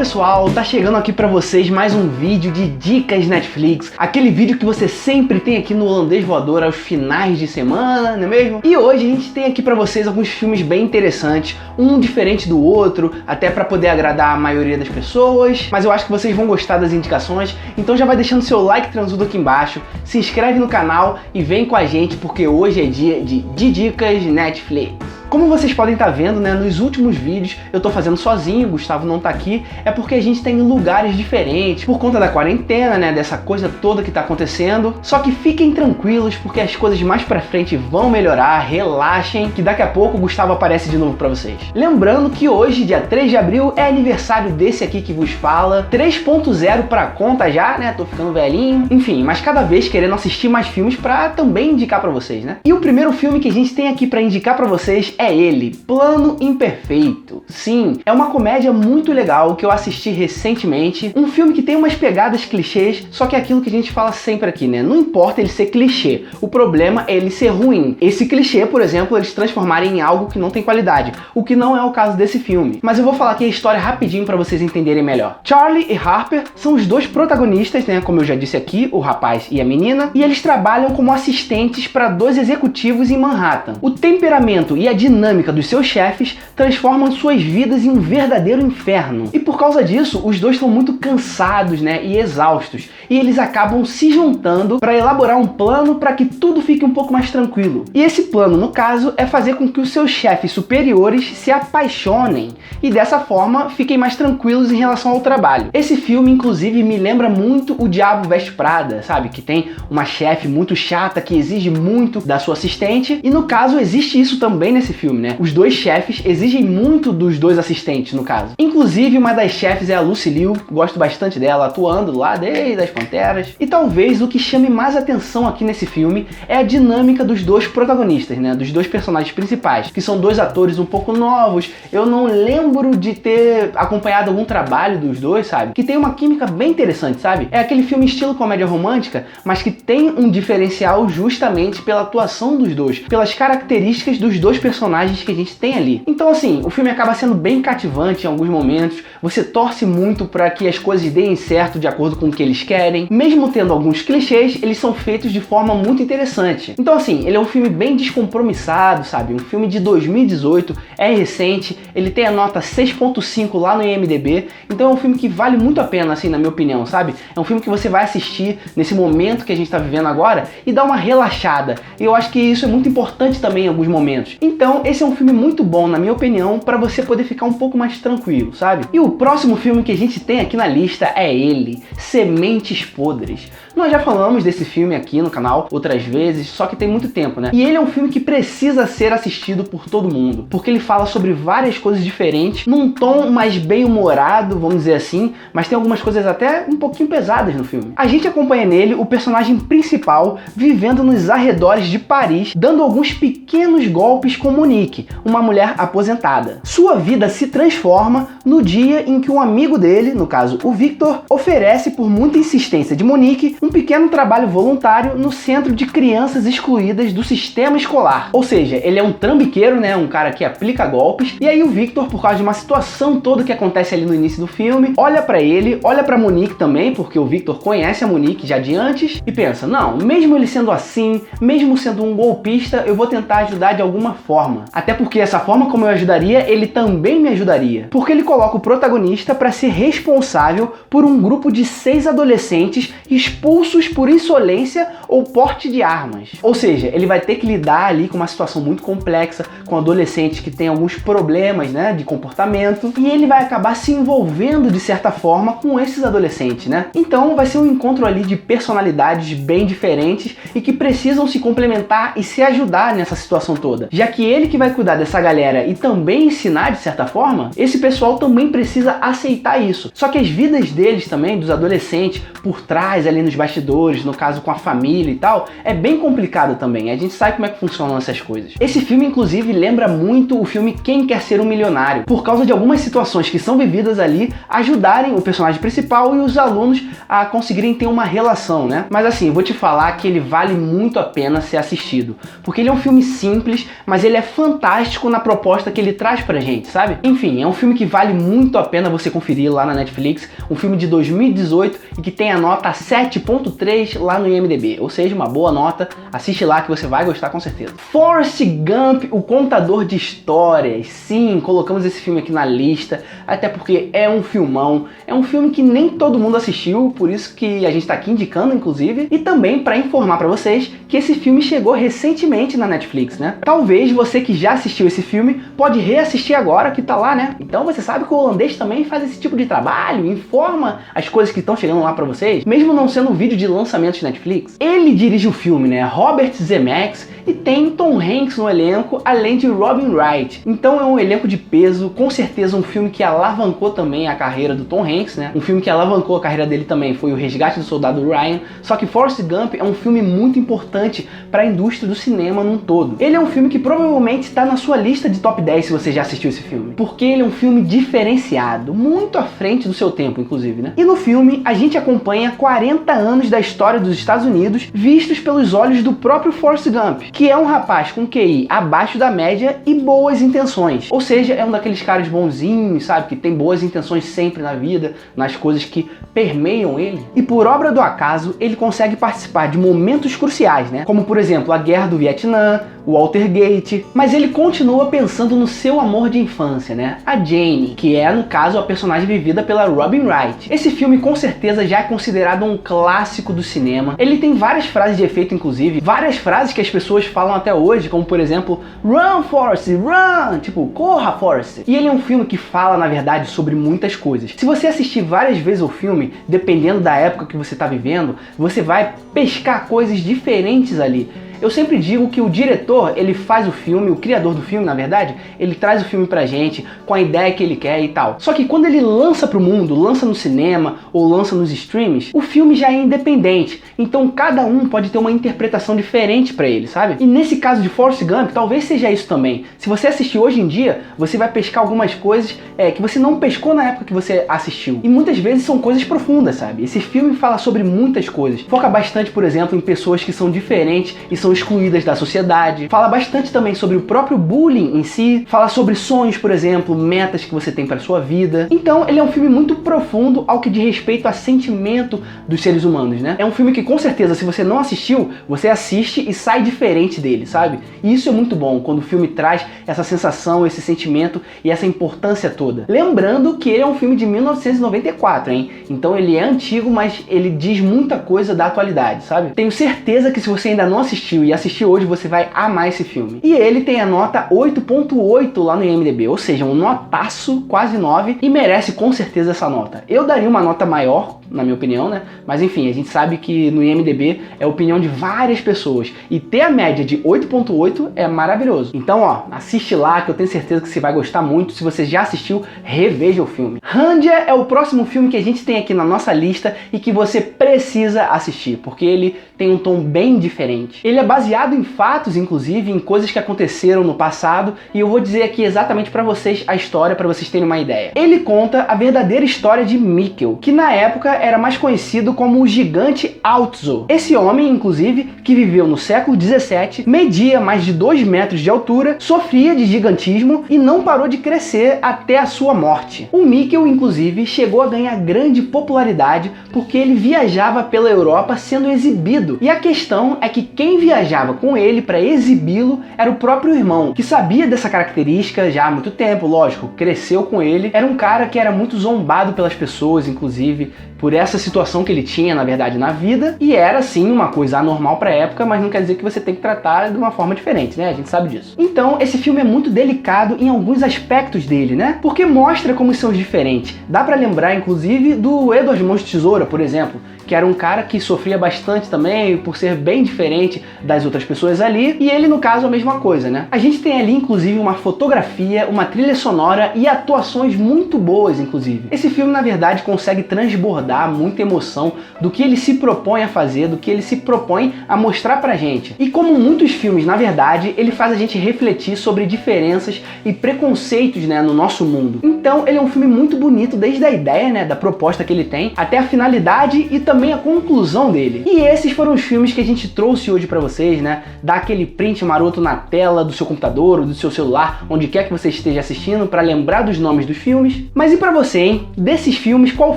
pessoal, tá chegando aqui pra vocês mais um vídeo de dicas Netflix, aquele vídeo que você sempre tem aqui no Holandês Voador aos finais de semana, não é mesmo? E hoje a gente tem aqui pra vocês alguns filmes bem interessantes, um diferente do outro, até pra poder agradar a maioria das pessoas, mas eu acho que vocês vão gostar das indicações, então já vai deixando seu like transudo aqui embaixo, se inscreve no canal e vem com a gente porque hoje é dia de dicas Netflix. Como vocês podem estar vendo, né, nos últimos vídeos eu tô fazendo sozinho, o Gustavo não tá aqui, é porque a gente tá em lugares diferentes, por conta da quarentena, né, dessa coisa toda que tá acontecendo. Só que fiquem tranquilos, porque as coisas mais pra frente vão melhorar, relaxem, que daqui a pouco o Gustavo aparece de novo pra vocês. Lembrando que hoje, dia 3 de abril, é aniversário desse aqui que vos fala, 3.0 pra conta já, né, tô ficando velhinho, enfim, mas cada vez querendo assistir mais filmes pra também indicar pra vocês, né. E o primeiro filme que a gente tem aqui pra indicar pra vocês é ele, Plano Imperfeito. Sim, é uma comédia muito legal que eu assisti recentemente, um filme que tem umas pegadas clichês, só que é aquilo que a gente fala sempre aqui, né? Não importa ele ser clichê, o problema é ele ser ruim. Esse clichê, por exemplo, eles transformarem em algo que não tem qualidade, o que não é o caso desse filme. Mas eu vou falar aqui a história rapidinho pra vocês entenderem melhor. Charlie e Harper são os dois protagonistas, né? Como eu já disse aqui, o rapaz e a menina, e eles trabalham como assistentes para dois executivos em Manhattan. O temperamento e a dinâmica dos seus chefes transformam suas vidas em um verdadeiro inferno. E por causa disso, os dois estão muito cansados, né, e exaustos. E eles acabam se juntando para elaborar um plano para que tudo fique um pouco mais tranquilo. E esse plano, no caso, é fazer com que os seus chefes superiores se apaixonem e dessa forma fiquem mais tranquilos em relação ao trabalho. Esse filme, inclusive, me lembra muito O Diabo Veste Prada, sabe? Que tem uma chefe muito chata que exige muito da sua assistente. E no caso, existe isso também nesse filme, né? Os dois chefes exigem muito dos dois assistentes, no caso. Inclusive, uma das chefes é a Lucy Liu, gosto bastante dela, atuando lá desde as Panteras. E talvez o que chame mais atenção aqui nesse filme é a dinâmica dos dois protagonistas, né? Dos dois personagens principais, que são dois atores um pouco novos. Eu não lembro de ter acompanhado algum trabalho dos dois, sabe? Que tem uma química bem interessante, sabe? É aquele filme estilo comédia romântica, mas que tem um diferencial justamente pela atuação dos dois, pelas características dos dois personagens que a gente tem ali. Então assim, o filme acaba sendo bem cativante em alguns momentos, você torce muito para que as coisas deem certo de acordo com o que eles querem, mesmo tendo alguns clichês, eles são feitos de forma muito interessante. Então assim, ele é um filme bem descompromissado, sabe? Um filme de 2018, é recente, ele tem a nota 6.5 lá no IMDb, então é um filme que vale muito a pena, assim, na minha opinião, sabe? É um filme que você vai assistir nesse momento que a gente tá vivendo agora e dá uma relaxada, e eu acho que isso é muito importante também em alguns momentos. Então esse é um filme muito bom, na minha opinião, para você poder ficar um pouco mais tranquilo, sabe? E o próximo filme que a gente tem aqui na lista é ele, Sementes Podres. Nós já falamos desse filme aqui no canal outras vezes, só que tem muito tempo, né? E ele é um filme que precisa ser assistido por todo mundo, porque ele fala sobre várias coisas diferentes, num tom mais bem-humorado, vamos dizer assim, mas tem algumas coisas até um pouquinho pesadas no filme. A gente acompanha nele o personagem principal vivendo nos arredores de Paris, dando alguns pequenos golpes com Monique, uma mulher aposentada. Sua vida se transforma no dia em que um amigo dele, no caso o Victor, oferece por muita insistência de Monique um pequeno trabalho voluntário no centro de crianças excluídas do sistema escolar. Ou seja, ele é um trambiqueiro, né, um cara que aplica golpes, e aí o Victor, por causa de uma situação toda que acontece ali no início do filme, olha pra ele, olha pra Monique também, porque o Victor conhece a Monique já de antes, e pensa, não, mesmo ele sendo assim, mesmo sendo um golpista, eu vou tentar ajudar de alguma forma. Até porque essa forma como eu ajudaria, ele também me ajudaria. Porque ele coloca o protagonista para ser responsável por um grupo de 6 adolescentes expulsos por insolência ou porte de armas. Ou seja, ele vai ter que lidar ali com uma situação muito complexa, com adolescentes que têm alguns problemas, né, de comportamento, e ele vai acabar se envolvendo de certa forma com esses adolescentes, né? Então vai ser um encontro ali de personalidades bem diferentes e que precisam se complementar e se ajudar nessa situação toda. Já que ele que vai cuidar dessa galera e também ensinar de certa forma, esse pessoal também precisa aceitar isso. Só que as vidas deles também, dos adolescentes, por trás ali nos bastidores, no caso com a família e tal, é bem complicado também. A gente sabe como é que funcionam essas coisas. Esse filme, inclusive, lembra muito o filme Quem Quer Ser um Milionário, por causa de algumas situações que são vividas ali, ajudarem o personagem principal e os alunos a conseguirem ter uma relação, né? Mas assim, eu vou te falar que ele vale muito a pena ser assistido, porque ele é um filme simples, mas ele é fantástico na proposta que ele traz pra gente, sabe? Enfim, é um filme que vale muito a pena você conferir lá na Netflix, um filme de 2018 e que tem a nota 7.3 lá no IMDb, ou seja, uma boa nota. Assiste lá que você vai gostar com certeza. Forrest Gump, o contador de histórias. Sim, colocamos esse filme aqui na lista, até porque é um filmão, é um filme que nem todo mundo assistiu, por isso que a gente tá aqui indicando, inclusive, e também para informar para vocês que esse filme chegou recentemente na Netflix, né? Talvez você que já assistiu esse filme pode reassistir agora que tá lá, né? Então você sabe que o holandês também faz esse tipo de trabalho, informa as coisas que estão chegando lá para vocês, mesmo não sendo um vídeo de lançamento de Netflix. Ele dirige o filme, né? Robert Zemeckis, e tem Tom Hanks no elenco, além de Robin Wright. Então é um elenco de peso, com certeza um filme que alavancou também a carreira do Tom Hanks, né? Um filme que alavancou a carreira dele também foi O Resgate do Soldado Ryan, só que Forrest Gump é um filme muito importante para a indústria do cinema num todo. Ele é um filme que provavelmente está na sua lista de top 10 se você já assistiu esse filme, porque ele é um filme diferenciado, muito à frente do seu tempo, inclusive, né? E no filme a gente acompanha 40 anos da história dos Estados Unidos vistos pelos olhos do próprio Forrest Gump, que é um rapaz com QI abaixo da média e boas intenções. Ou seja, é um daqueles caras bonzinhos, sabe? Que tem boas intenções sempre na vida, nas coisas que permeiam ele. E por obra do acaso, ele consegue participar de momentos cruciais, né? Como, por exemplo, a Guerra do Vietnã, o Watergate, mas ele continua pensando no seu amor de infância, né? A Jane, que é, no caso, a personagem vivida pela Robin Wright. Esse filme, com certeza, já é considerado um clássico do cinema. Ele tem várias frases de efeito, inclusive, várias frases que as pessoas falam até hoje, como, por exemplo, Run, Forrest, run! Tipo, corra, Forrest! E ele é um filme que fala, na verdade, sobre muitas coisas. Se você assistir várias vezes o filme, dependendo da época que você está vivendo, você vai pescar coisas diferentes ali. Eu sempre digo que o diretor, ele faz o filme, o criador do filme, na verdade, ele traz o filme pra gente com a ideia que ele quer e tal. Só que quando ele lança pro mundo, lança no cinema ou lança nos streams, o filme já é independente. Então cada um pode ter uma interpretação diferente pra ele, sabe? E nesse caso de Forrest Gump, talvez seja isso também. Se você assistir hoje em dia, você vai pescar algumas coisas que você não pescou na época que você assistiu. E muitas vezes são coisas profundas, sabe? Esse filme fala sobre muitas coisas. Foca bastante, por exemplo, em pessoas que são diferentes e são excluídas da sociedade. Fala bastante também sobre o próprio bullying em si. Fala sobre sonhos, por exemplo, metas que você tem para sua vida. Então, ele é um filme muito profundo ao que diz respeito a sentimento dos seres humanos, né? É um filme que, com certeza, se você não assistiu, você assiste e sai diferente dele, sabe? E isso é muito bom, quando o filme traz essa sensação, esse sentimento e essa importância toda. Lembrando que ele é um filme de 1994, hein? Então ele é antigo, mas ele diz muita coisa da atualidade, sabe? Tenho certeza que se você ainda não assistiu e assistir hoje, você vai amar esse filme. E ele tem a nota 8.8 lá no IMDb, ou seja, um notaço, quase 9, e merece com certeza essa nota. Eu daria uma nota maior, na minha opinião, né? Mas enfim, a gente sabe que no IMDb é a opinião de várias pessoas, e ter a média de 8.8 é maravilhoso. Então, ó, assiste lá que eu tenho certeza que você vai gostar muito. Se você já assistiu, reveja o filme. Randia é o próximo filme que a gente tem aqui na nossa lista e que você precisa assistir, porque ele tem um tom bem diferente. Ele é baseado em fatos, inclusive, em coisas que aconteceram no passado, e eu vou dizer aqui exatamente pra vocês a história, pra vocês terem uma ideia. Ele conta a verdadeira história de Mikkel, que na época era mais conhecido como o gigante Altzo. Esse homem, inclusive, que viveu no século 17, media mais de 2 metros de altura, sofria de gigantismo e não parou de crescer até a sua morte. O Mikkel, inclusive, chegou a ganhar grande popularidade porque ele viajava pela Europa sendo exibido. E a questão é que quem viajava com ele para exibi-lo era o próprio irmão, que sabia dessa característica já há muito tempo, lógico, cresceu com ele. Era um cara que era muito zombado pelas pessoas, inclusive, por essa situação que ele tinha, na verdade, na vida, e era, sim, uma coisa anormal pra época, mas não quer dizer que você tem que tratar de uma forma diferente, né? A gente sabe disso. Então, esse filme é muito delicado em alguns aspectos dele, né? Porque mostra como são diferentes. Dá pra lembrar, inclusive, do Edward Mãos de Tesoura, por exemplo, que era um cara que sofria bastante também por ser bem diferente das outras pessoas ali, e ele, no caso, a mesma coisa, né? A gente tem ali, inclusive, uma fotografia, uma trilha sonora e atuações muito boas, inclusive. Esse filme, na verdade, consegue transbordar muita emoção do que ele se propõe a fazer, do que ele se propõe a mostrar pra gente. E como muitos filmes, na verdade, ele faz a gente refletir sobre diferenças e preconceitos, né, no nosso mundo. Então, ele é um filme muito bonito, desde a ideia, né, da proposta que ele tem, até a finalidade e também também a conclusão dele. E esses foram os filmes que a gente trouxe hoje pra vocês, né? Dá aquele print maroto na tela do seu computador ou do seu celular, onde quer que você esteja assistindo, pra lembrar dos nomes dos filmes. Mas e pra você, hein? Desses filmes, qual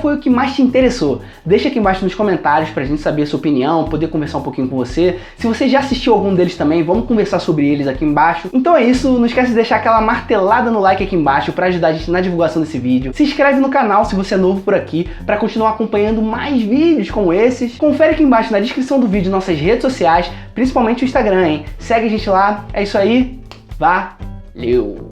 foi o que mais te interessou? Deixa aqui embaixo nos comentários pra gente saber a sua opinião, poder conversar um pouquinho com você. Se você já assistiu algum deles também, vamos conversar sobre eles aqui embaixo. Então é isso, não esquece de deixar aquela martelada no like aqui embaixo pra ajudar a gente na divulgação desse vídeo. Se inscreve no canal se você é novo por aqui, pra continuar acompanhando mais vídeos como esses. Confere aqui embaixo na descrição do vídeo nossas redes sociais, principalmente o Instagram, hein? Segue a gente lá, é isso aí, valeu!